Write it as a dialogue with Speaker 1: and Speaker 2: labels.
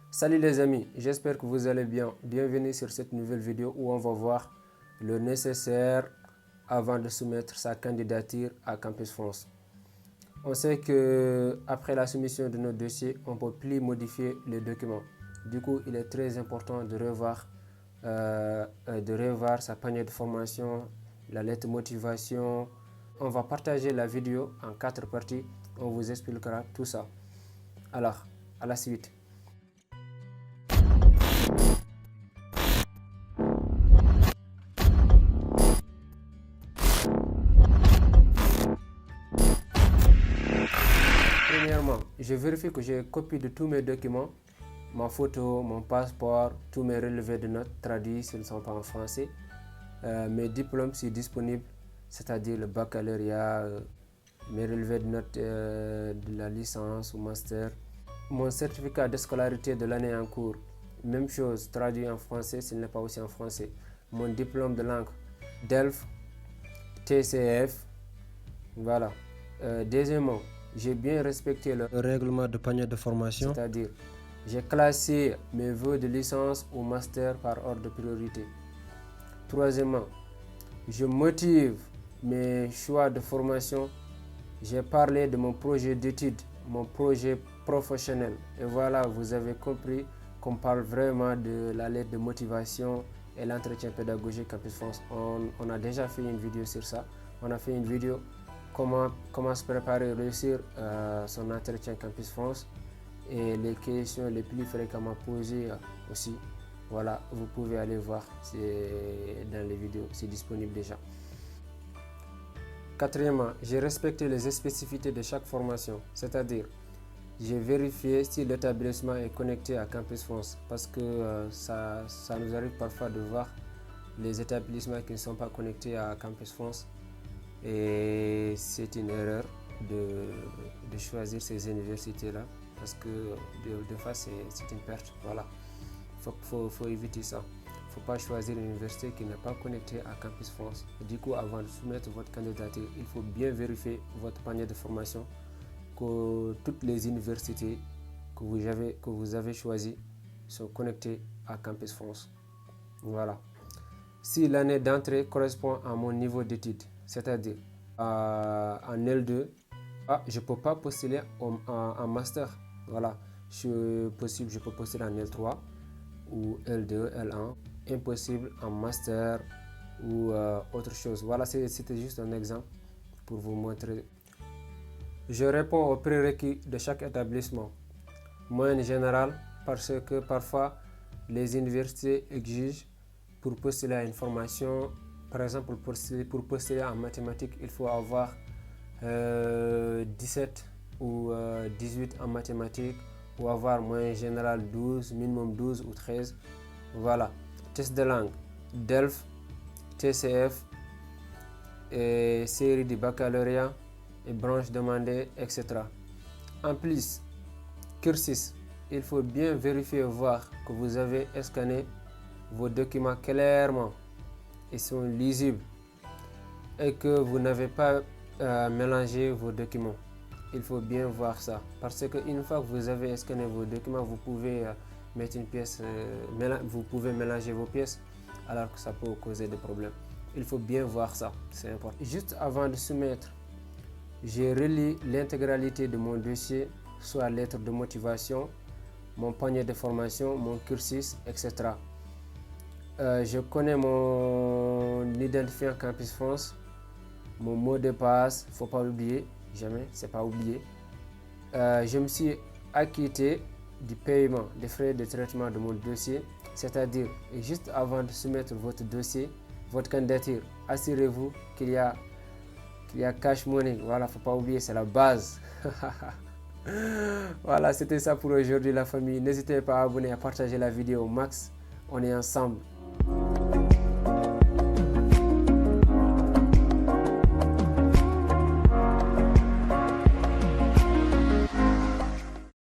Speaker 1: Salut les amis, j'espère que vous allez bien. Bienvenue sur cette nouvelle vidéo où on va voir le nécessaire avant de soumettre sa candidature à Campus France. On sait que après la soumission de notre dossier, on ne peut plus modifier les documents. Du coup, il est très important de revoir sa panier de formation, la lettre de motivation. On va partager la vidéo en 4 parties. On vous expliquera tout ça. Alors, à la suite. Premièrement, je vérifie que j'ai copie de tous mes documents, ma photo, mon passeport, tous mes relevés de notes traduits s'ils ne sont pas en français. Mes diplômes sont disponibles, c'est-à-dire le baccalauréat, mes relevés de notes de la licence ou master. Mon certificat de scolarité de l'année en cours, même chose, traduit en français s'il n'est pas aussi en français. Mon diplôme de langue, DELF, TCF, voilà. Deuxièmement, j'ai bien respecté le règlement de panier de formation, c'est-à-dire j'ai classé mes vœux de licence ou master par ordre de priorité. Troisièmement, je motive mes choix de formation. J'ai parlé de mon projet d'études, mon projet professionnel. Et voilà, vous avez compris qu'on parle vraiment de la lettre de motivation et l'entretien pédagogique Campus France. On a déjà fait une vidéo sur ça. On a fait une vidéo comment se préparer et réussir son entretien Campus France et les questions les plus fréquemment posées aussi. Voilà, vous pouvez aller voir, c'est dans les vidéos, c'est disponible déjà. Quatrièmement, j'ai respecté les spécificités de chaque formation, c'est-à-dire j'ai vérifié si l'établissement est connecté à Campus France parce que ça nous arrive parfois de voir les établissements qui ne sont pas connectés à Campus France et c'est une erreur de choisir ces universités-là parce que de fois c'est une perte. Voilà, faut éviter ça. Il ne faut pas choisir une université qui n'est pas connectée à Campus France. Du coup, avant de soumettre votre candidature, il faut bien vérifier votre panier de formation, que toutes les universités que vous avez choisies sont connectées à Campus France. Voilà. Si l'année d'entrée correspond à mon niveau d'études, c'est-à-dire en L2, je ne peux pas postuler en master. Voilà. Je peux postuler en L3 ou L2, L1. Impossible en master ou autre chose. Voilà, c'était juste un exemple pour vous montrer. Je réponds aux prérequis de chaque établissement. Moyenne générale, parce que parfois les universités exigent pour postuler à une formation, par exemple pour postuler en mathématiques, il faut avoir 17 ou 18 en mathématiques ou avoir moyenne générale 12, minimum 12 ou 13. Voilà. Test de langue, DELF, TCF, et série de baccalauréat et branche demandée, etc. En plus, cursus, il faut bien vérifier et voir que vous avez scanné vos documents clairement et sont lisibles et que vous n'avez pas mélangé vos documents. Il faut bien voir ça parce qu'une fois que vous avez scanné vos documents, vous pouvez mettre une pièce, vous pouvez mélanger vos pièces alors que ça peut causer des problèmes. Il faut bien voir ça, c'est important. Juste avant de soumettre, j'ai relis l'intégralité de mon dossier, soit lettre de motivation, mon panier de formation, mon cursus, etc. Je connais mon identifiant Campus France, mon mot de passe, il ne faut pas l'oublier, jamais, c'est pas oublié. Je me suis acquitté du paiement des frais de traitement de mon dossier, c'est-à-dire juste avant de soumettre votre dossier, votre candidature, assurez-vous qu'il y a cash money. Voilà, faut pas oublier, c'est la base. Voilà, c'était ça pour aujourd'hui la famille. N'hésitez pas à abonner, à partager la vidéo au max. On est ensemble.